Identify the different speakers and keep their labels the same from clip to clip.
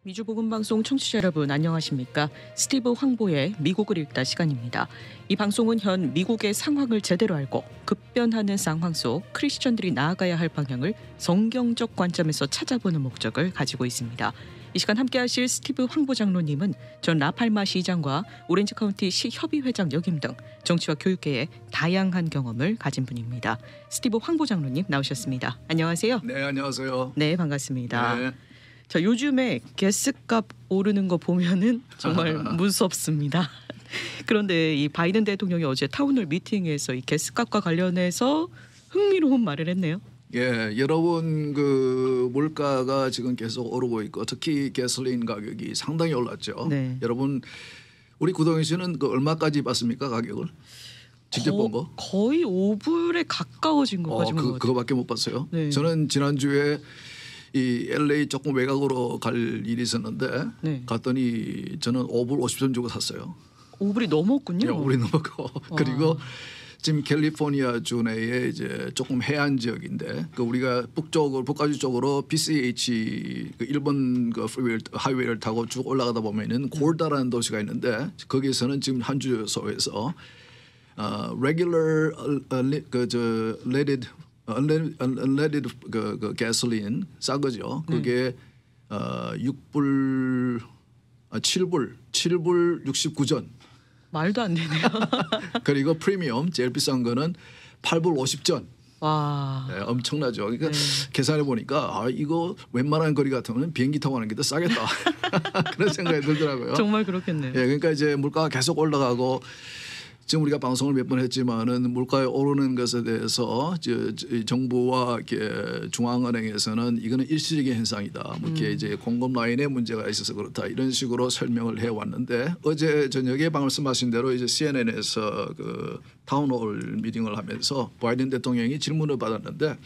Speaker 1: 미주복음방송 청취자 여러분 안녕하십니까? 스티브 황보의 미국을 읽다 시간입니다. 이 방송은 현 미국의 상황을 제대로 알고 급변하는 상황 속 크리스천들이 나아가야 할 방향을 성경적 관점에서 찾아보는 목적을 가지고 있습니다. 이 시간 함께하실 스티브 황보 장로님은 전 라팔마 시장과 오렌지 카운티 시 협의회장 역임 등 정치와 교육계에 다양한 경험을 가진 분입니다. 스티브 황보 장로님 나오셨습니다. 안녕하세요.
Speaker 2: 네, 안녕하세요.
Speaker 1: 네, 반갑습니다.
Speaker 2: 네.
Speaker 1: 자, 요즘에 가스값 오르는 거 보면은 정말 무섭습니다. 그런데 이 바이든 대통령이 어제 타운홀 미팅에서 이 가스값과 관련해서 흥미로운 말을 했네요.
Speaker 2: 예, 여러분 그 물가가 지금 계속 오르고 있고 특히 가솔린 가격이 상당히 올랐죠.
Speaker 1: 네.
Speaker 2: 여러분 우리 구동희 씨는 그 얼마까지 봤습니까 가격을? 직접 본 거?
Speaker 1: 거의 5불에 가까워진 거 가지고 것 같아요.
Speaker 2: 그거밖에 못 봤어요.
Speaker 1: 네.
Speaker 2: 저는 지난주에 이 LA 조금 외곽으로 갈 일이 있었는데
Speaker 1: 네.
Speaker 2: 갔더니 저는 5불 50선 주고 샀어요.
Speaker 1: 5불이 넘었군요.
Speaker 2: 네, 5불이 넘었고 그리고 지금 캘리포니아 주 내에 이제 조금 해안 지역인데 그 우리가 북가주 쪽으로 PCH 그 일본 그 하이웨이를 타고 쭉 올라가다 보면은 골다라는 도시가 있는데 거기서는 지금 한 주소에서 regular unleaded 그 가솔린 싼 거죠. 그게 6불 7불 69전.
Speaker 1: 말도 안 되네요.
Speaker 2: 그리고 프리미엄 제일 비싼 거는 8불 50전.
Speaker 1: 와.
Speaker 2: 네, 엄청나죠. 그러니까 계산해 보니까 이거 웬만한 거리 같으면 비행기 타고 가는 게 더 싸겠다. 그런 생각이 들더라고요.
Speaker 1: 정말 그렇겠네요.
Speaker 2: 예, 그러니까 이제 물가가 계속 올라가고 지금 우리가 방송을 몇 번 했지만은 물가에 오르는 것에 대해서 정부와 중앙은행에서는 이거는 일시적인 현상이다. 뭐 이렇게 이제 공급 라인에 문제가 있어서 그렇다 이런 식으로 설명을 해왔는데 어제 저녁에 말씀하신 대로 이제 CNN에서 그 타운홀 미팅을 하면서 바이든 대통령이 질문을 받았는데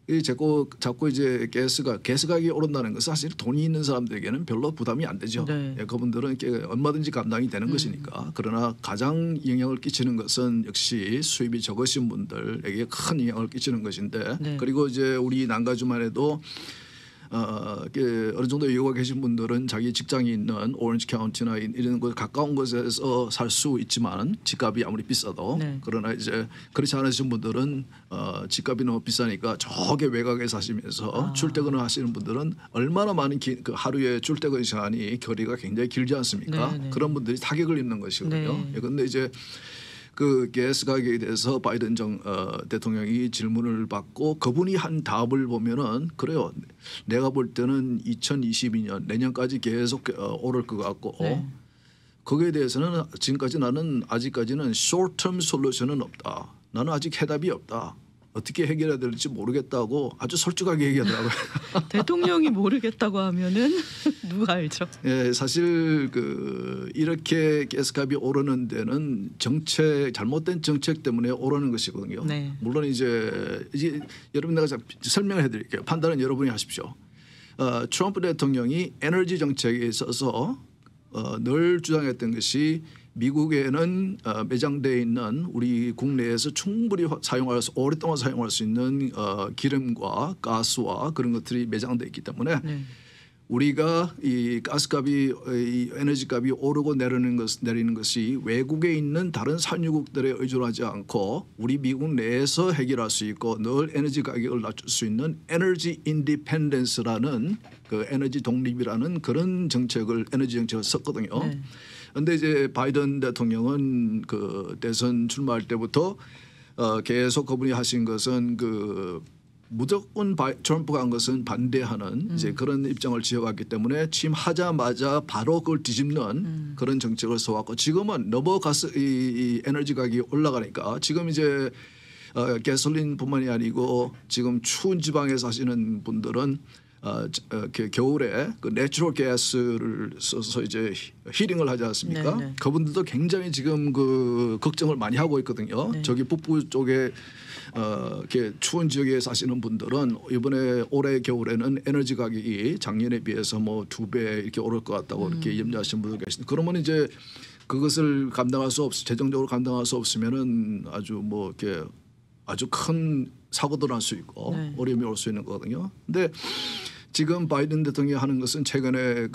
Speaker 2: 이 자꾸 이제 가스 가격이 오른다는 것은 사실 돈이 있는 사람들에게는 별로 부담이 안 되죠.
Speaker 1: 네.
Speaker 2: 예, 그분들은 얼마든지 감당이 되는 것이니까. 그러나 가장 영향을 끼치는 것은 역시 수입이 적으신 분들에게 큰 영향을 끼치는 것인데
Speaker 1: 네.
Speaker 2: 그리고 이제 우리 난가주만 해도 어느 정도 여유가 계신 분들은 자기 직장이 있는 오렌지 카운티나 이런 곳 가까운 곳에서 살 수 있지만 집값이 아무리 비싸도
Speaker 1: 네.
Speaker 2: 그러나 이제 그렇지 않으신 분들은 집값이 너무 비싸니까 저게 외곽에 사시면서 출퇴근을 하시는 분들은 얼마나 많은 그 하루에 출퇴근 시간이 거리가 굉장히 길지 않습니까?
Speaker 1: 네, 네.
Speaker 2: 그런 분들이 타격을 입는 것이거든요.
Speaker 1: 네.
Speaker 2: 그런데 이제 그 가스 가격에 대해서 바이든 대통령이 질문을 받고 그분이 한 답을 보면은 그래요. 내가 볼 때는 2022년 내년까지 계속 오를 것 같고
Speaker 1: 네.
Speaker 2: 거기에 대해서는 지금까지 나는 아직까지는 short-term solution은 없다. 나는 아직 해답이 없다. 어떻게 해결해야 될지 모르겠다고 아주 솔직하게 얘기하더라고요.
Speaker 1: 대통령이 모르겠다고 하면은 누가 알죠?
Speaker 2: 예, 사실 이렇게 가스값이 오르는 데는 잘못된 정책 때문에 오르는 것이거든요.
Speaker 1: 네.
Speaker 2: 물론 이제 여러분 내가 설명을 해드릴게요. 판단은 여러분이 하십시오. 트럼프 대통령이 에너지 정책에 있어서 늘 주장했던 것이 미국에는 매장되어 있는 우리 국내에서 충분히 오랫동안 사용할 수 있는 기름과 가스와 그런 것들이 매장되어 있기 때문에 우리가 이 가스값이 이 에너지값이 오르고 내리는 것이 외국에 있는 다른 산유국들에 의존하지 않고 우리 미국 내에서 해결할 수 있고 늘 에너지 가격을 낮출 수 있는 에너지 인디펜던스라는 그 에너지 독립이라는 그런 에너지 정책을 썼거든요. 그런데 이제 바이든 대통령은 그 대선 출마할 때부터 계속 그분이 하신 것은 무조건 트럼프가 한 것은 반대하는 이제 그런 입장을 지어갔기 때문에 취임하자마자 바로 그걸 뒤집는 그런 정책을 써왔고 지금은 너무 이 에너지 가격이 올라가니까 지금 이제 가솔린뿐만이 아니고 지금 추운 지방에 사시는 분들은 겨울에 그 내추럴 가스를 써서 이제 히팅을 하지 않습니까?
Speaker 1: 네네.
Speaker 2: 그분들도 굉장히 지금 그 걱정을 많이 하고 있거든요.
Speaker 1: 네.
Speaker 2: 저기 북부 쪽에 이렇게 추운 지역에 사시는 분들은 이번에 올해 겨울에는 에너지 가격이 작년에 비해서 뭐 2배 이렇게 오를 것 같다고 이렇게 염려하시는 분들 계시는데 그러면 이제 그것을 재정적으로 감당할 수 없으면은 아주 뭐 이렇게 아주 큰 사고도 날 수 있고 어려움이 올 수 있는 거거든요. 근데 지금 바이든 대통령이 하는 것은 최근에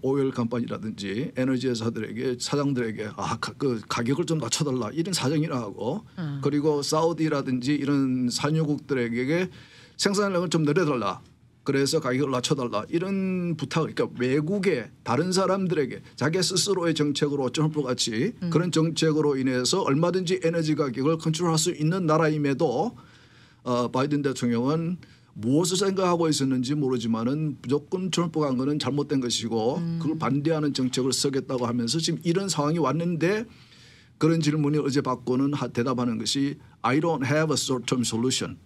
Speaker 2: 오일 컴퍼니라든지 에너지 회사들에게 사장들에게 그 가격을 좀 낮춰달라 이런 사정이라 하고 그리고 사우디라든지 이런 산유국들에게 생산량을 좀 늘려달라. 그래서 가격을 낮춰달라 이런 부탁을 그러니까 외국의 다른 사람들에게 자기 스스로의 정책으로 트럼프 같이 그런 정책으로 인해서 얼마든지 에너지 가격을 컨트롤할 수 있는 나라임에도 바이든 대통령은 무엇을 생각하고 있었는지 모르지만은 무조건 트럼프가 한 거는 잘못된 것이고 그걸 반대하는 정책을 쓰겠다고 하면서 지금 이런 상황이 왔는데 그런 질문이 어제 받고는 대답하는 것이 I don't have a short-term solution.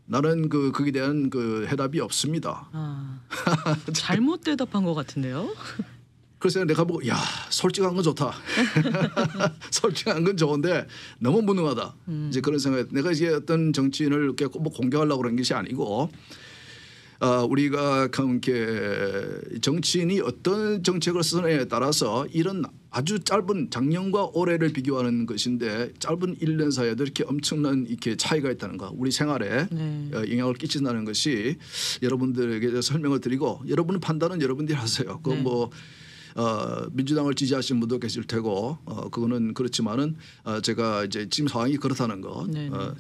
Speaker 2: 나는 거기에 대한 해답이 없습니다.
Speaker 1: 잘못 대답한 것 같은데요.
Speaker 2: 그래서 내가 보고 야 솔직한 건 좋다. 솔직한 건 좋은데 너무 무능하다. 이제 그런 생각. 내가 이제 어떤 정치인을 이렇게 뭐 공격하려고 그런 것이 아니고 우리가 이렇게 정치인이 어떤 정책을 쓰느냐에 따라서 이런 아주 짧은 작년과 올해를 비교하는 것인데 짧은 1년 사이에도 이렇게 엄청난 이렇게 차이가 있다는 거, 우리 생활에 영향을 끼친다는 것이 여러분들에게 설명을 드리고 여러분의 판단은 여러분들이 하세요. 그 뭐 민주당을 지지하시는 분도 계실 테고 그거는 그렇지만은 제가 이제 지금 상황이 그렇다는 거,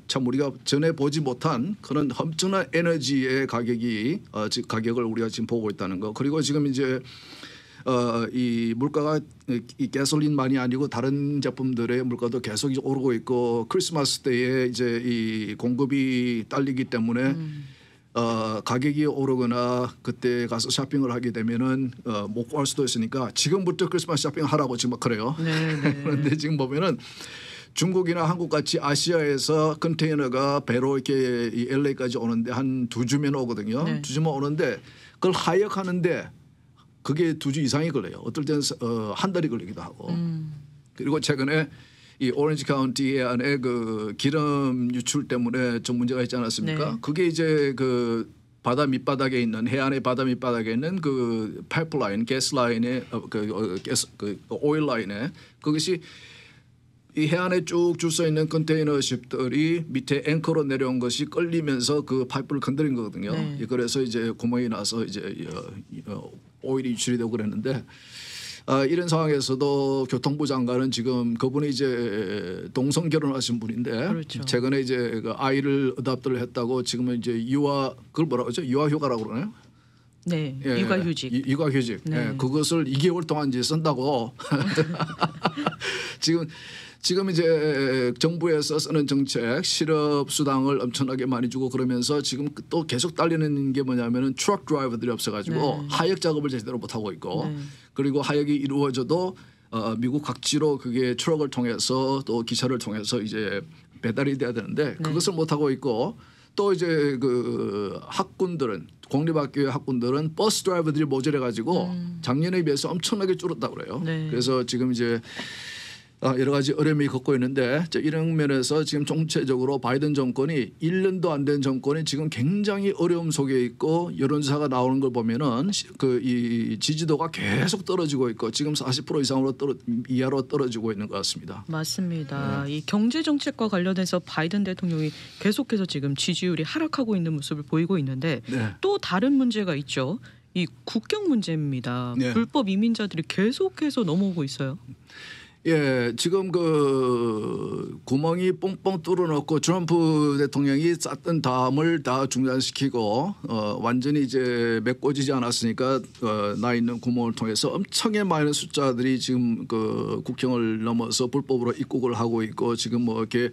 Speaker 2: 참 우리가 전에 보지 못한 그런 엄청난 에너지의 가격을 우리가 지금 보고 있다는 거. 그리고 지금 이제 이 물가가 이 가솔린만이 아니고 다른 제품들의 물가도 계속 오르고 있고 크리스마스 때에 이제 이 공급이 딸리기 때문에 가격이 오르거나 그때 가서 쇼핑을 하게 되면은 못 구할 수도 있으니까 지금부터 크리스마스 쇼핑 하라고 지금 막 그래요. 그런데 지금 보면은 중국이나 한국 같이 아시아에서 컨테이너가 배로 이렇게 이 LA까지 오는데 한 2주면 오거든요. 2주면 오는데 그걸 하역하는데 그게 2주 이상이 걸려요. 어떨 때는 한 달이 걸리기도 하고. 그리고 최근에 이 오렌지 카운티 안에 그 기름 유출 때문에 좀 문제가 있지 않았습니까? 그게 이제 그 바다 밑바닥에 있는 해안의 바다 밑바닥에 있는 그 파이프라인, 가스 라인에 그 오일 라인에 그것이 이 해안에 쭉 줄 서 있는 컨테이너십들이 밑에 앵커로 내려온 것이 끌리면서 그 파이프를 건드린 거거든요. 그래서 이제 구멍이 나서 이제 오일이 유출이 되고 그랬는데 이런 상황에서도 교통부 장관은 지금 그분이 이제 동성 결혼하신 분인데 최근에 이제 그 아이를 어답트를 했다고 지금은 이제 그걸 뭐라고 하죠? 유아휴가라고 그러나요?
Speaker 1: 네, 육아휴직.
Speaker 2: 육아휴직. 그것을 2개월 동안 이제 쓴다고. 지금 이제 정부에서 쓰는 정책 실업 수당을 엄청나게 많이 주고 그러면서 지금 또 계속 딸리는 게 뭐냐면은 트럭 드라이버들이 없어가지고 하역 작업을 제대로 못 하고 있고 그리고 하역이 이루어져도 미국 각지로 그게 트럭을 통해서 또 기차를 통해서 이제 배달이 돼야 되는데 그것을 못 하고 있고 또 이제 그 학군들은 공립학교의 학군들은 버스 드라이버들이 모자라가지고 작년에 비해서 엄청나게 줄었다고 그래요. 그래서 지금 이제 여러 가지 어려움이 겪고 있는데 이런 면에서 지금 총체적으로 바이든 정권이 1년도 안 된 정권이 지금 굉장히 어려움 속에 있고 여론조사가 나오는 걸 보면은 이 지지도가 계속 떨어지고 있고 지금 40% 이상으로 이하로 떨어지고 있는 것 같습니다.
Speaker 1: 맞습니다. 이 경제 정책과 관련해서 바이든 대통령이 계속해서 지금 지지율이 하락하고 있는 모습을 보이고 있는데 또 다른 문제가 있죠. 이 국경 문제입니다. 불법 이민자들이 계속해서 넘어오고 있어요.
Speaker 2: 예, 지금 그 구멍이 뽕뽕 뚫어놓고 트럼프 대통령이 쌌던 담을 다 중단시키고 완전히 이제 메꿔지지 않았으니까 나 있는 구멍을 통해서 엄청나게 많은 숫자들이 지금 그 국경을 넘어서 불법으로 입국을 하고 있고 지금 뭐 이렇게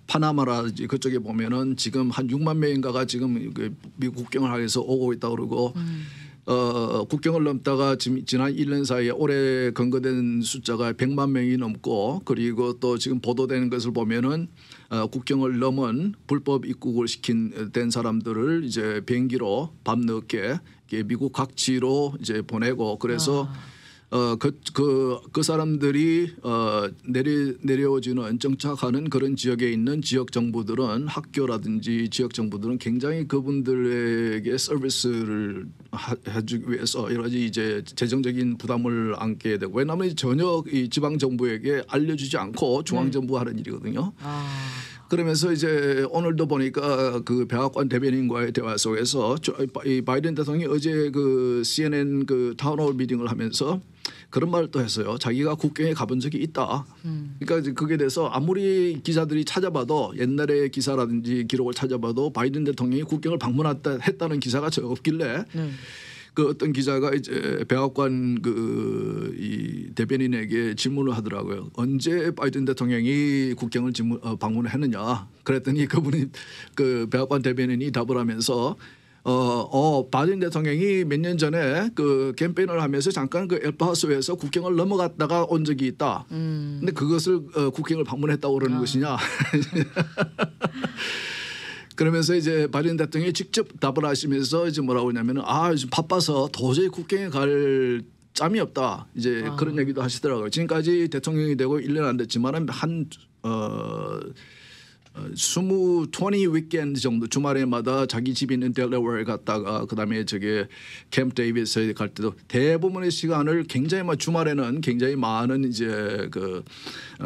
Speaker 2: 파나마라든지 그쪽에 보면은 지금 한 6만 명인가가 지금 미국 국경을 향해서 오고 있다 그러고. 국경을 넘다가 지난 1년 사이에 올해 검거된 숫자가 100만 명이 넘고 그리고 또 지금 보도되는 것을 보면은 국경을 넘은 불법 입국을 된 사람들을 이제 비행기로 밤늦게 미국 각지로 이제 보내고 그래서 그 사람들이 내려오지는 정착하는 그런 지역에 있는 지역 정부들은 학교라든지 지역 정부들은 굉장히 그분들에게 서비스를 해주기 위해서 여러 가지 이제 재정적인 부담을 안게 되고 왜냐하면 전혀 이 지방 정부에게 알려주지 않고 중앙 정부가 하는 일이거든요. 그러면서 이제 오늘도 보니까 그 백악관 대변인과의 대화 속에서 이 바이든 대통령이 어제 그 CNN 그 타운홀 미팅을 하면서 그런 말을 또 했어요. 자기가 국경에 가본 적이 있다. 그러니까 이제 그게 돼서 아무리 기자들이 찾아봐도 옛날의 기사라든지 기록을 찾아봐도 바이든 대통령이 국경을 방문했다는 기사가 없길래 그 어떤 기자가 이제 백악관 그 이 대변인에게 질문을 하더라고요. 언제 바이든 대통령이 국경을 방문했느냐. 그랬더니 그분이 그 백악관 대변인이 답을 하면서 바이든 대통령이 몇 년 전에 그 캠페인을 하면서 잠깐 그 엘파소에서 국경을 넘어갔다가 온 적이 있다. 근데 그것을 국경을 방문했다고 그러는 것이냐. 그러면서 이제 바이든 대통령이 직접 답을 하시면서 이제 뭐라고 하냐면은 요즘 바빠서 도저히 국경에 갈 짬이 없다. 이제 그런 얘기도 하시더라고요. 지금까지 대통령이 되고 1년 안 됐지만은 한 20 위켄드 정도 주말에마다 자기 집이 있는 델러웨어에 갔다가 그다음에 저기 캠프 데이비스에 갈 때도 대부분의 시간을 굉장히 주말에는 굉장히 많은 이제 그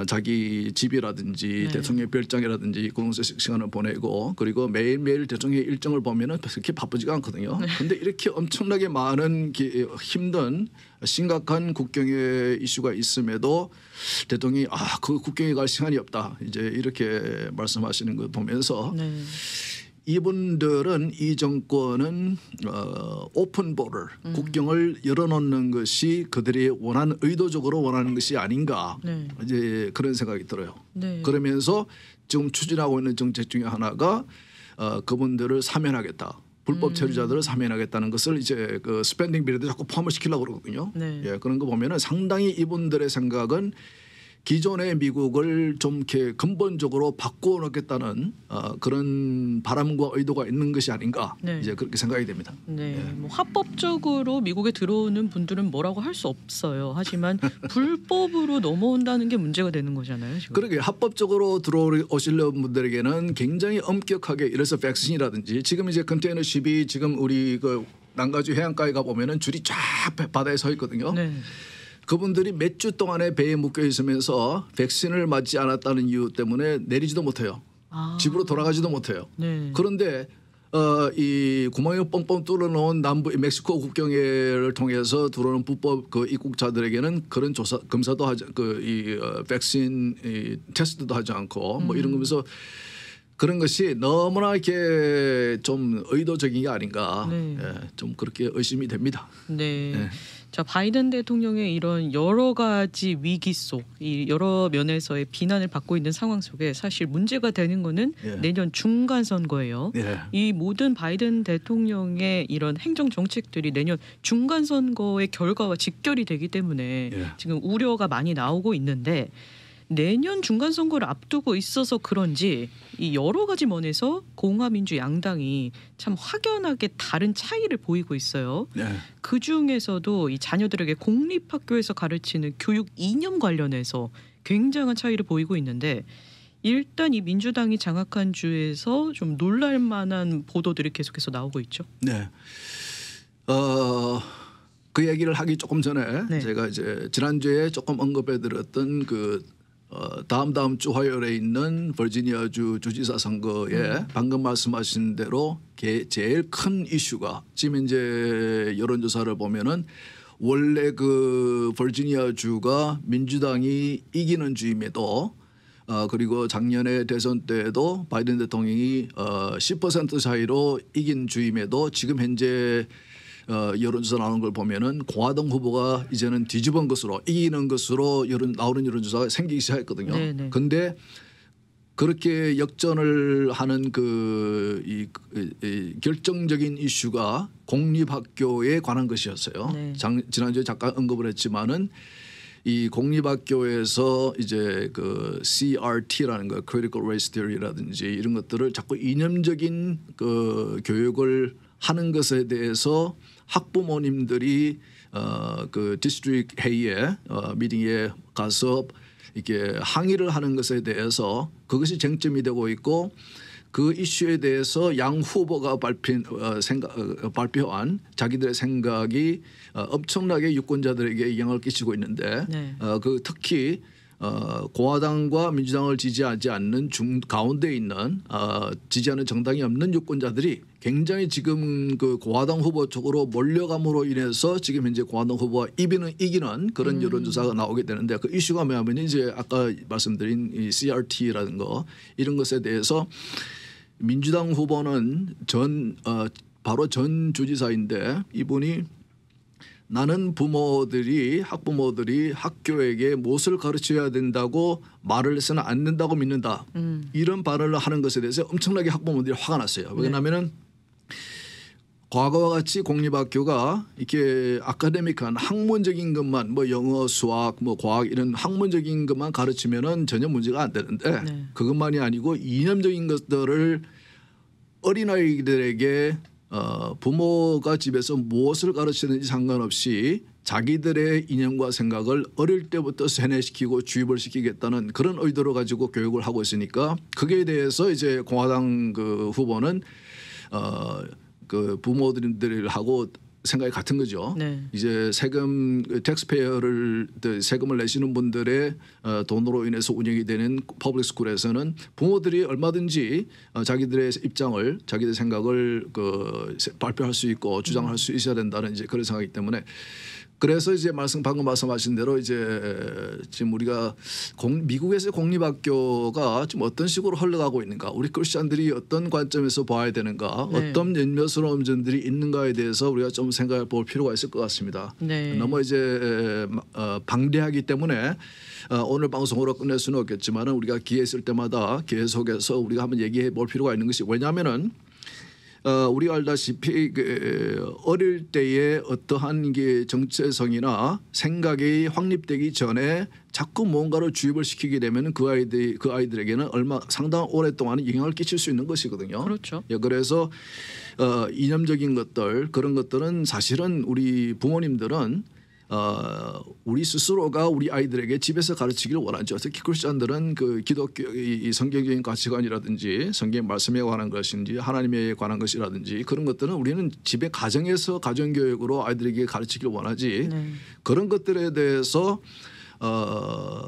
Speaker 2: 자기 집이라든지 대통령 별장이라든지 그런 시간을 보내고 그리고 매일매일 대통령의 일정을 보면은 그렇게 바쁘지가 않거든요. 그런데 이렇게 엄청나게 많은 힘든 심각한 국경의 이슈가 있음에도 대통령이 그 국경에 갈 시간이 없다. 이제 이렇게 말씀하시는 걸 보면서 이분들은 이 정권은 오픈 보더 국경을 열어놓는 것이 그들이 의도적으로 원하는 것이 아닌가 이제 그런 생각이 들어요. 그러면서 지금 추진하고 있는 정책 중에 하나가 그분들을 사면하겠다. 불법 체류자들을 사면하겠다는 것을 이제 그 스펜딩 비리도 자꾸 포함을 시키려고 그러거든요. 예, 그런 거 보면은 상당히 이분들의 생각은 기존의 미국을 좀 이렇게 근본적으로 바꾸어 놓겠다는 그런 바람과 의도가 있는 것이 아닌가 이제 그렇게 생각이 됩니다.
Speaker 1: 뭐 합법적으로 미국에 들어오는 분들은 뭐라고 할 수 없어요. 하지만 불법으로 넘어온다는 게 문제가 되는 거잖아요. 지금.
Speaker 2: 그러게 합법적으로 들어오시려는 분들에게는 굉장히 엄격하게 이래서 백신이라든지 지금 이제 컨테이너십이 지금 우리 그 남가주 해안가에 가 보면은 줄이 쫙 바다에 서 있거든요. 그분들이 몇 주 동안에 배에 묶여 있으면서 백신을 맞지 않았다는 이유 때문에 내리지도 못해요. 집으로 돌아가지도 못해요. 그런데 이 구멍을 뻥뻥 뚫어놓은 남부 멕시코 국경을 통해서 들어오는 불법 그 입국자들에게는 그런 검사도 하지 백신 테스트도 하지 않고 뭐 이런 거면서 그런 것이 너무나 이렇게 좀 의도적인 게 아닌가 좀 그렇게 의심이 됩니다.
Speaker 1: 자, 바이든 대통령의 이런 여러 가지 위기 속, 이 여러 면에서의 비난을 받고 있는 상황 속에 사실 문제가 되는 거는 내년 중간 선거예요. 이 모든 바이든 대통령의 이런 행정 정책들이 내년 중간 선거의 결과와 직결이 되기 때문에 지금 우려가 많이 나오고 있는데 내년 중간 선거를 앞두고 있어서 그런지 이 여러 가지 면에서 공화민주 양당이 참 확연하게 다른 차이를 보이고 있어요. 그 중에서도 이 자녀들에게 공립학교에서 가르치는 교육 이념 관련해서 굉장한 차이를 보이고 있는데 일단 이 민주당이 장악한 주에서 좀 놀랄 만한 보도들이 계속해서 나오고 있죠.
Speaker 2: 그 얘기를 하기 조금 전에 제가 이제 지난주에 조금 언급해드렸던 그 다음 주 화요일에 있는 버지니아주 주지사 선거에 방금 말씀하신 대로 제일 큰 이슈가 지금 이제 여론조사를 보면은 원래 그 버지니아주가 민주당이 이기는 주임에도 그리고 작년에 대선 때에도 바이든 대통령이 10% 차이로 이긴 주임에도 지금 현재 여론조사 나오는 걸 보면은 공화당 후보가 이제는 뒤집은 것으로 이기는 것으로 나오는 여론조사가 생기기 시작했거든요. 그런데 그렇게 역전을 하는 이 결정적인 이슈가 공립학교에 관한 것이었어요. 지난주에 잠깐 언급을 했지만은 이 공립학교에서 이제 그 CRT라는 거, Critical Race Theory라든지 이런 것들을 자꾸 이념적인 그 교육을 하는 것에 대해서 학부모님들이 그 디스트릭 회의에 미팅에 가서 이렇게 항의를 하는 것에 대해서 그것이 쟁점이 되고 있고 그 이슈에 대해서 양 후보가 발표한 자기들의 생각이 엄청나게 유권자들에게 영향을 끼치고 있는데 그 특히 공화당과 민주당을 지지하지 않는 가운데 있는 지지하는 정당이 없는 유권자들이 굉장히 지금 그 공화당 후보 쪽으로 몰려감으로 인해서 지금 현재 공화당 후보가 이기는 그런 여론조사가 나오게 되는데 그 이슈가 뭐냐면 이제 아까 말씀드린 이 CRT라는 거 이런 것에 대해서 민주당 후보는 바로 전 주지사인데 이분이 나는 학부모들이 학교에게 무엇을 가르쳐야 된다고 말을 해서는 안 된다고 믿는다. 이런 발언을 하는 것에 대해서 엄청나게 학부모들이 화가 났어요. 왜냐하면은 과거와 같이 공립학교가 이렇게 아카데믹한 학문적인 것만 뭐 영어, 수학, 뭐 과학 이런 학문적인 것만 가르치면은 전혀 문제가 안 되는데 그것만이 아니고 이념적인 것들을 어린아이들에게 부모가 집에서 무엇을 가르치는지 상관없이 자기들의 이념과 생각을 어릴 때부터 세뇌시키고 주입을 시키겠다는 그런 의도로 가지고 교육을 하고 있으니까 거기에 대해서 이제 공화당 그 후보는 그 부모들하고 생각이 같은 거죠.
Speaker 1: 네.
Speaker 2: 이제 텍스페어를 세금을 내시는 분들의 돈으로 인해서 운영이 되는 퍼블릭 스쿨에서는 부모들이 얼마든지 자기들의 입장을 자기들의 생각을 발표할 수 있고 주장할 수 있어야 된다는 이제 그런 생각이기 때문에 그래서 이제 방금 말씀하신 대로 이제 지금 우리가 미국에서 공립학교가 지금 어떤 식으로 흘러가고 있는가, 우리 크리스천들이 어떤 관점에서 봐야 되는가, 어떤 연묘스러운 점들이 있는가에 대해서 우리가 좀 생각해 볼 필요가 있을 것 같습니다. 너무 이제 방대하기 때문에 오늘 방송으로 끝낼 수는 없겠지만 우리가 기회 있을 때마다 계속해서 우리가 한번 얘기해 볼 필요가 있는 것이 왜냐하면은. 우리가 알다시피 어릴 때의 어떠한 게 정체성이나 생각이 확립되기 전에 자꾸 뭔가를 주입을 시키게 되면 그 아이들에게는 상당히 오랫동안 영향을 끼칠 수 있는 것이거든요.
Speaker 1: 그렇죠.
Speaker 2: 그래서 이념적인 것들 그런 것들은 사실은 우리 부모님들은 우리 스스로가 우리 아이들에게 집에서 가르치기를 원하죠. 특히 크리스천들은 그 기독교 이 성경적인 가치관이라든지 성경 말씀에 관한 것인지 하나님에 관한 것이라든지 그런 것들은 우리는 집에 가정에서 가정교육으로 아이들에게 가르치기를 원하지 그런 것들에 대해서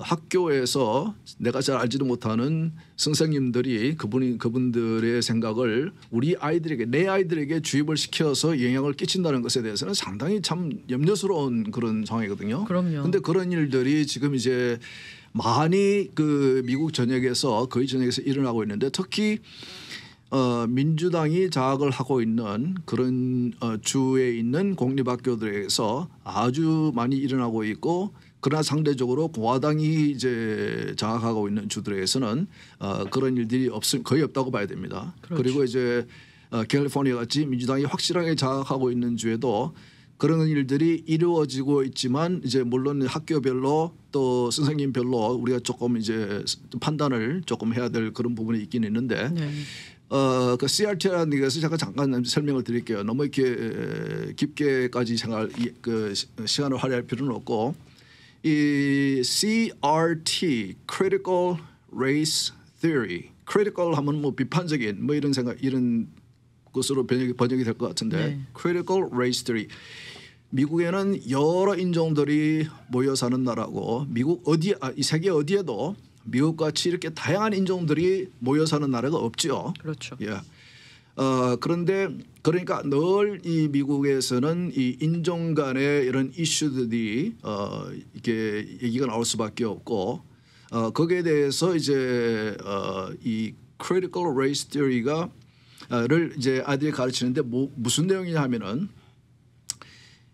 Speaker 2: 학교에서 내가 잘 알지도 못하는 선생님들이 그분들의 생각을 우리 아이들에게 내 아이들에게 주입을 시켜서 영향을 끼친다는 것에 대해서는 상당히 참 염려스러운 그런 상황이거든요.
Speaker 1: 그럼요.
Speaker 2: 그런데 그런 일들이 지금 이제 많이 그 미국 거의 전역에서 일어나고 있는데 특히 민주당이 장악을 하고 있는 그런 주에 있는 공립학교들에서 아주 많이 일어나고 있고 그러나 상대적으로 공화당이 이제 장악하고 있는 주들에서는 그런 일들이 거의 없다고 봐야 됩니다.
Speaker 1: 그렇죠.
Speaker 2: 그리고 이제 캘리포니아 같이 민주당이 확실하게 장악하고 있는 주에도 그런 일들이 이루어지고 있지만 이제 물론 학교별로 또 선생님별로 우리가 조금 이제 판단을 조금 해야 될 그런 부분이 있긴 있는데 그 CRT라는 것을 잠깐 설명을 드릴게요. 너무 이렇게 깊게까지 시간을 할애할 필요는 없고 이 CRT Critical Race Theory, critical 하면 뭐 비판적인 뭐 이런 것으로 번역이 될 것 같은데 Critical Race Theory. 미국에는 여러 인종들이 모여 사는 나라고 이 세계 어디에도 미국같이 이렇게 다양한 인종들이 모여 사는 나라가 없죠.
Speaker 1: 그렇죠.
Speaker 2: 그런데 그러니까 늘 이 미국에서는 이 인종 간의 이런 이슈들이 이렇게 얘기가 나올 수밖에 없고 거기에 대해서 이제 이 critical race theory가를 이제 아이들이 가르치는데 무슨 내용이냐 하면은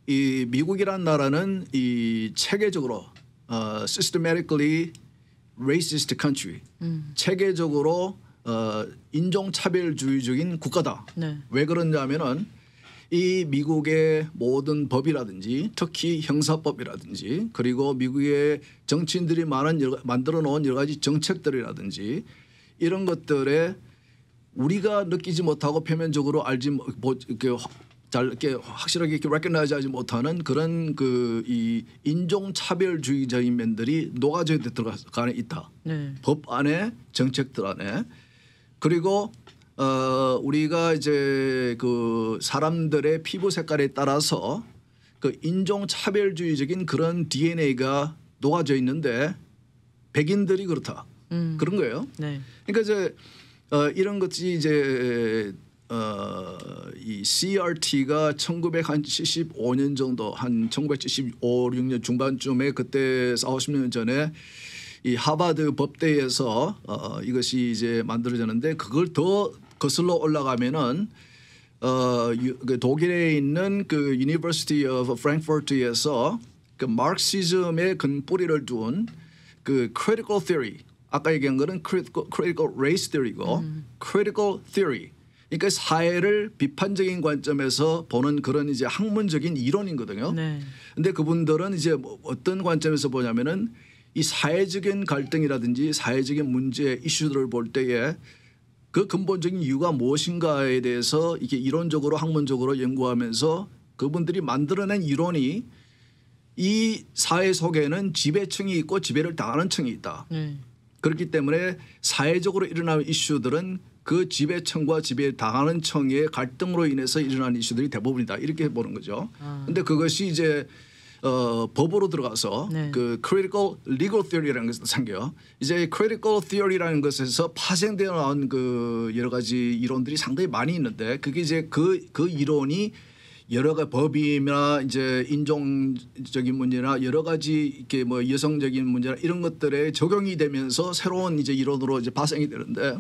Speaker 2: 이 미국이란 나라는 이 체계적으로 systematically racist country 체계적으로 인종차별주의적인 국가다. 왜 그러냐면은 이 미국의 모든 법이라든지 특히 형사법이라든지 그리고 미국의 정치인들이 만들어 놓은 여러 가지 정책들이라든지 이런 것들에 우리가 느끼지 못하고 표면적으로 이렇게 확실하게 이렇게 recognize하지 못하는 그런 이 인종차별주의적인 면들이 녹아져 들어가 있다. 법 안에 정책들 안에 그리고 우리가 이제 그 사람들의 피부 색깔에 따라서 그 인종차별주의적인 그런 DNA가 녹아져 있는데 백인들이 그렇다. 그런 거예요.
Speaker 1: 네.
Speaker 2: 그러니까 이제 이런 것이 이제 이 CRT가 1975년 정도 한 1975, 6년 중반쯤에 그때 40년 전에 이 하버드 법대에서 이것이 이제 만들어졌는데 그걸 더 거슬러 올라가면은 그 독일에 있는 그 University of Frankfurt에서 그 마르크시즘의 근뿌리를 둔 그 critical theory 아까 얘기한 거는 critical race theory고 critical theory 그러니까 사회를 비판적인 관점에서 보는 그런 이제 학문적인 이론이거든요.
Speaker 1: 네.
Speaker 2: 근데 그분들은 이제 뭐 어떤 관점에서 보냐면은 이 사회적인 갈등이라든지 사회적인 문제 이슈들을 볼 때에 그 근본적인 이유가 무엇인가에 대해서 이게 이론적으로 학문적으로 연구하면서 그분들이 만들어낸 이론이 이 사회 속에는 지배층이 있고 지배를 당하는 층이 있다. 그렇기 때문에 사회적으로 일어나는 이슈들은 그 지배층과 지배당하는 층의 갈등으로 인해서 일어나는 이슈들이 대부분이다. 이렇게 보는 거죠. 그런데 그것이 이제 법으로 들어가서
Speaker 1: 네.
Speaker 2: 그 critical legal theory라는 것을 생겨요. 이제 critical theory라는 것에서 파생되어 나온 그 여러 가지 이론들이 상당히 많이 있는데 그게 이제 그 이론이 여러 가지 법이나 이제 인종적인 문제나 여러 가지 이렇게 뭐 여성적인 문제나 이런 것들에 적용이 되면서 새로운 이제 이론으로 이제 파생이 되는데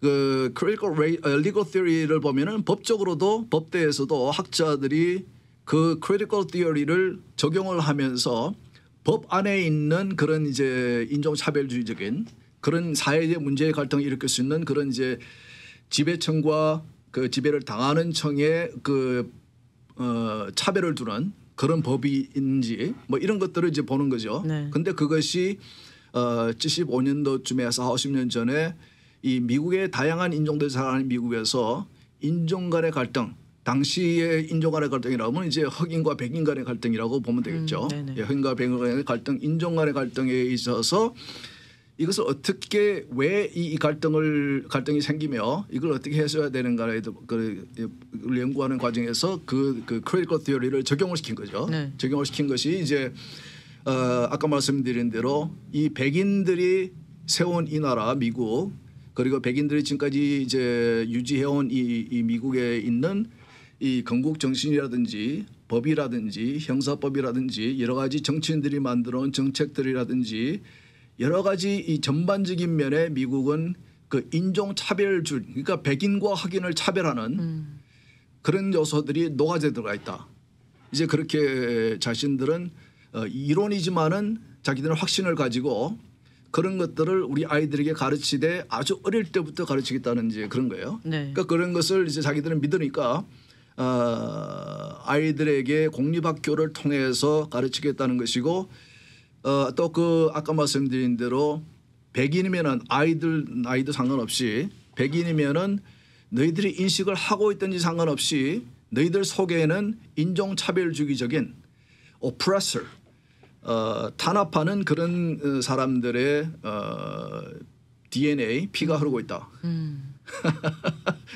Speaker 2: 그 critical legal theory를 보면은 법적으로도 법대에서도 학자들이 그 critical theory를 적용을 하면서 법 안에 있는 그런 이제 인종차별주의적인 그런 사회의 문제의 갈등을 일으킬 수 있는 그런 이제 지배층과 그 지배를 당하는 층의 그 차별을 두는 그런 법이인지 뭐 이런 것들을 이제 보는 거죠. 그런데 그것이 75년도쯤에서 40년 전에 이 미국의 다양한 인종들이 살아가는 미국에서 인종 간의 갈등 당시의 인종 간의 갈등이라고 하면 이제 흑인과 백인 간의 갈등이라고 보면 되겠죠. 예, 흑인과 백인 간의 갈등, 인종 간의 갈등에 있어서 이것을 어떻게 왜 이 갈등이 생기며 이걸 어떻게 해소해야 되는가에 그 연구하는 과정에서 그 critical theory를 적용을 시킨 거죠. 적용을 시킨 것이 이제 아까 말씀드린 대로 이 백인들이 세운 이 나라 미국 그리고 백인들이 지금까지 이제 유지해온 이 미국에 있는 이 건국 정신이라든지 법이라든지 형사법이라든지 여러 가지 정치인들이 만들어온 정책들이라든지 여러 가지 이 전반적인 면에 미국은 그 인종차별주의 그러니까 백인과 흑인을 차별하는 그런 요소들이 녹아져 들어가 있다. 이제 그렇게 자신들은 이론이지만은 자기들은 확신을 가지고 그런 것들을 우리 아이들에게 가르치되 아주 어릴 때부터 가르치겠다는 이제 그런 거예요. 그러니까 그런 것을 이제 자기들은 믿으니까 아이들에게 공립학교를 통해서 가르치겠다는 것이고 또 그 아까 말씀드린 대로 백인이면은 아이들 나이도 상관없이 백인이면은 너희들이 인식을 하고 있든지 상관없이 너희들 속에는 인종차별주의적인 oppressor 탄압하는 그런 사람들의 DNA 피가 흐르고 있다.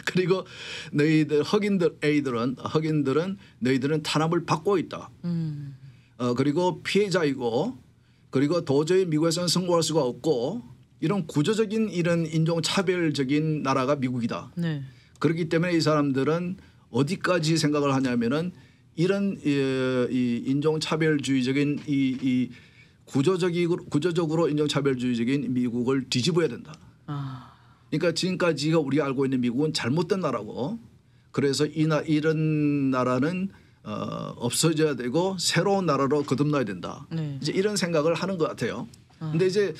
Speaker 2: 그리고 너희들 흑인들은 너희들은 탄압을 받고 있다. 그리고 피해자이고 그리고 도저히 미국에서는 성공할 수가 없고 이런 구조적인 이런 인종차별적인 나라가 미국이다. 그렇기 때문에 이 사람들은 어디까지 생각을 하냐면은 이런 이 인종차별주의적인 이 구조적으로 인종차별주의적인 미국을 뒤집어야 된다. 그러니까 지금까지가 우리가 알고 있는 미국은 잘못된 나라고 그래서 이런 나라는 없어져야 되고 새로운 나라로 거듭나야 된다. 이제 이런 생각을 하는 것 같아요. 근데 이제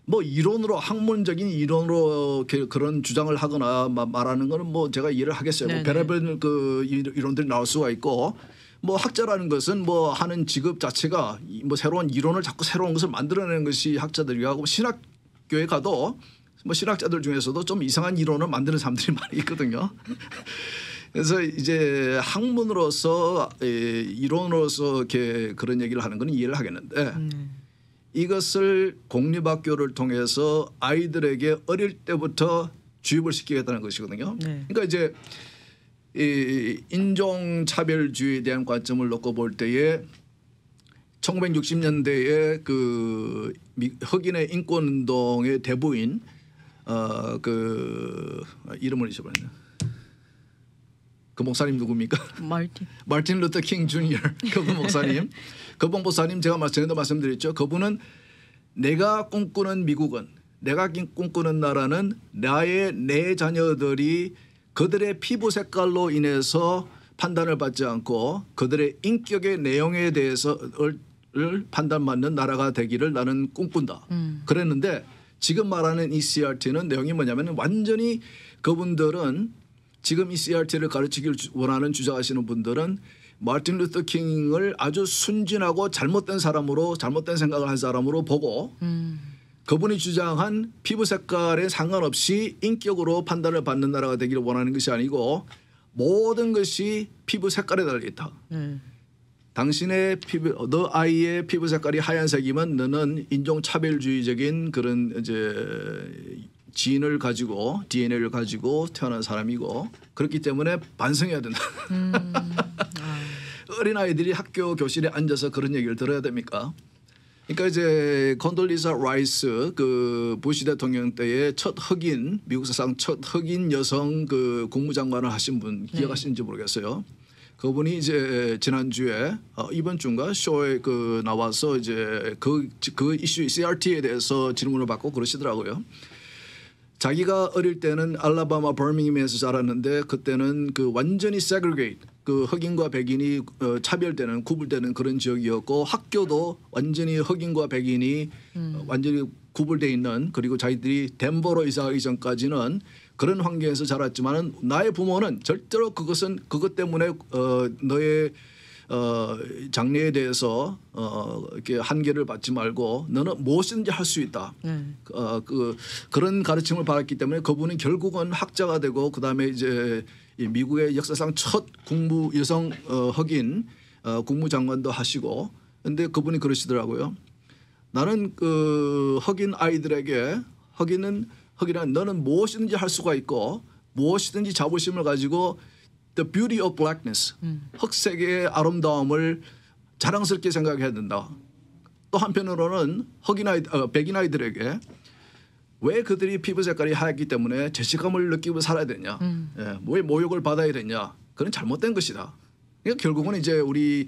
Speaker 2: 뭐 이론으로 학문적인 이론으로 그런 주장을 하거나 말하는 거는 뭐 제가 이해를 하겠어요. 뭐 별의별 그 이론들이 나올 수가 있고 뭐 학자라는 것은 뭐 하는 직업 자체가 뭐 새로운 이론을 자꾸 새로운 것을 만들어내는 것이 학자들이고 하고 신학교에 가도 뭐 신학자들 중에서도 좀 이상한 이론을 만드는 사람들이 많이 있거든요. 그래서 이제 학문으로서 이론으로서 이렇게 그런 얘기를 하는 건 이해를 하겠는데 이것을 공립학교를 통해서 아이들에게 어릴 때부터 주입을 시키겠다는 것이거든요. 그러니까 이제 이 인종차별주의에 대한 관점을 놓고 볼 때에 1960년대에 그 흑인의 인권 운동의 대부인 그 이름을 잊어버렸네. 그 목사님 누굽니까? 마틴 루터 킹 주니어 그분 목사님. 그분 목사님 제가 전에도 말씀드렸죠. 그분은 내가 꿈꾸는 미국은, 내가 꿈꾸는 나라는 내 자녀들이 그들의 피부 색깔로 인해서 판단을 받지 않고 그들의 인격의 내용에 대해서를 판단받는 나라가 되기를 나는 꿈꾼다. 그랬는데 지금 말하는 이 CRT는 내용이 뭐냐면 완전히 그분들은 지금 이 CRT를 가르치기를 원하는 주장하시는 분들은 마틴 루터 킹을 아주 순진하고 잘못된 사람으로, 잘못된 생각을 한 사람으로 보고 그분이 주장한 피부 색깔에 상관없이 인격으로 판단을 받는 나라가 되기를 원하는 것이 아니고 모든 것이 피부 색깔에 달려 있다. 당신의 너 아이의 피부 색깔이 하얀색이면 너는 인종차별주의적인 그런 이제 지인을 가지고 DNA를 가지고 태어난 사람이고 그렇기 때문에 반성해야 된다. 어린 아이들이 학교 교실에 앉아서 그런 얘기를 들어야 됩니까? 그러니까 이제 컨돌리사 라이스 그 부시 대통령 때의 첫 흑인 미국 사상 첫 흑인 여성 그 국무장관을 하신 분 기억하시는지 모르겠어요. 그분이 이제 지난주에 이번 주인가 쇼에 그 나와서 이제 그 이슈 CRT에 대해서 질문을 받고 그러시더라고요. 자기가 어릴 때는 알라바마 버밍엄에서 자랐는데 그때는 그 완전히 segregate 그 흑인과 백인이 차별되는 구분되는 그런 지역이었고 학교도 완전히 흑인과 백인이 완전히 구분되어 있는 그리고 자기들이 덴버로 이사가기 전까지는 그런 환경에서 자랐지만은 나의 부모는 절대로 그것 때문에 너의 장래에 대해서 이렇게 한계를 받지 말고 너는 무엇이든지 할 수 있다. 그런 가르침을 받았기 때문에 그분은 결국은 학자가 되고 그다음에 이제 이 미국의 역사상 첫 여성 흑인 국무장관도 하시고 근데 그분이 그러시더라고요. 나는 그 흑인 아이들에게 흑인은 너는 무엇이든지 할 수가 있고 무엇이든지 자부심을 가지고 The beauty of blackness, 흑색의 아름다움을 자랑스럽게 생각해야 된다. 또 한편으로는 백인 아이들에게 왜 그들이 피부 색깔이 하얗기 때문에 죄책감을 느끼고 살아야 되냐, 왜 모욕을 받아야 되냐, 그건 잘못된 것이다. 그러니까 결국은 이제 우리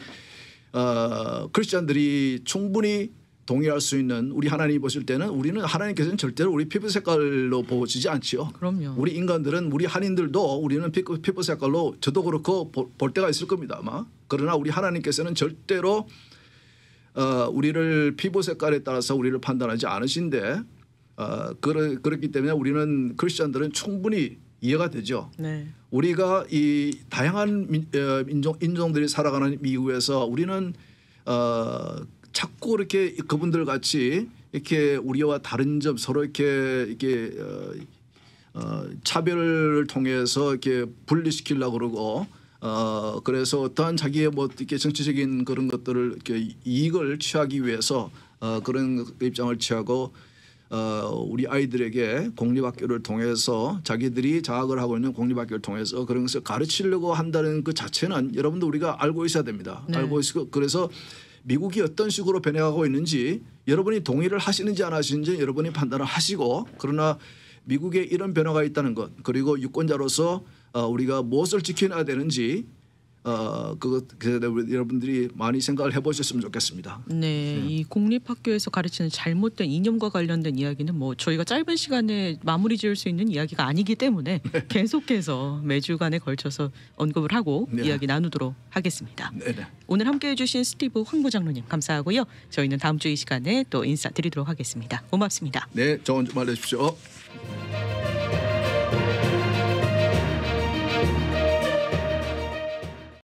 Speaker 2: 크리스천들이 충분히 동의할 수 있는 우리 하나님이 보실 때는 우리는 하나님께서는 절대로 우리 피부 색깔로 보시지 않지요.
Speaker 1: 그럼요.
Speaker 2: 우리 인간들은 우리 한인들도 우리는 피부 색깔로 저도 그렇고 볼 때가 있을 겁니다 아마. 그러나 우리 하나님께서는 절대로 우리를 피부 색깔에 따라서 우리를 판단하지 않으신데 그렇기 때문에 우리는 크리스천들은 충분히 이해가 되죠.
Speaker 1: 네.
Speaker 2: 우리가 이 다양한 인종들이 살아가는 미국에서 우리는 자꾸 이렇게 그분들 같이 이렇게 우리와 다른 점 서로 이렇게 차별을 통해서 이렇게 분리시키려고 그러고 그래서 어떠한 자기의 뭐 이렇게 정치적인 그런 것들을 이렇게 이익을 취하기 위해서 그런 입장을 취하고 우리 아이들에게 공립학교를 통해서 자기들이 장학을 하고 있는 공립학교를 통해서 그런 것을 가르치려고 한다는 그 자체는 여러분도 우리가 알고 있어야 됩니다.
Speaker 1: 네.
Speaker 2: 알고 있고 그래서 미국이 어떤 식으로 변해가고 있는지 여러분이 동의를 하시는지 안 하시는지 여러분이 판단을 하시고 그러나 미국에 이런 변화가 있다는 것 그리고 유권자로서 우리가 무엇을 지켜내야 되는지 여러분들이 많이 생각을 해보셨으면 좋겠습니다.
Speaker 1: 네, 이 공립학교에서 가르치는 잘못된 이념과 관련된 이야기는 뭐 저희가 짧은 시간에 마무리 지을 수 있는 이야기가 아니기 때문에 계속해서 매주간에 걸쳐서 언급을 하고 이야기 나누도록 하겠습니다. 오늘 함께해 주신 스티브 황보 장로님 감사하고요. 저희는 다음 주 이 시간에 또 인사드리도록 하겠습니다. 고맙습니다.
Speaker 2: 네, 좋은 주말 되십시오.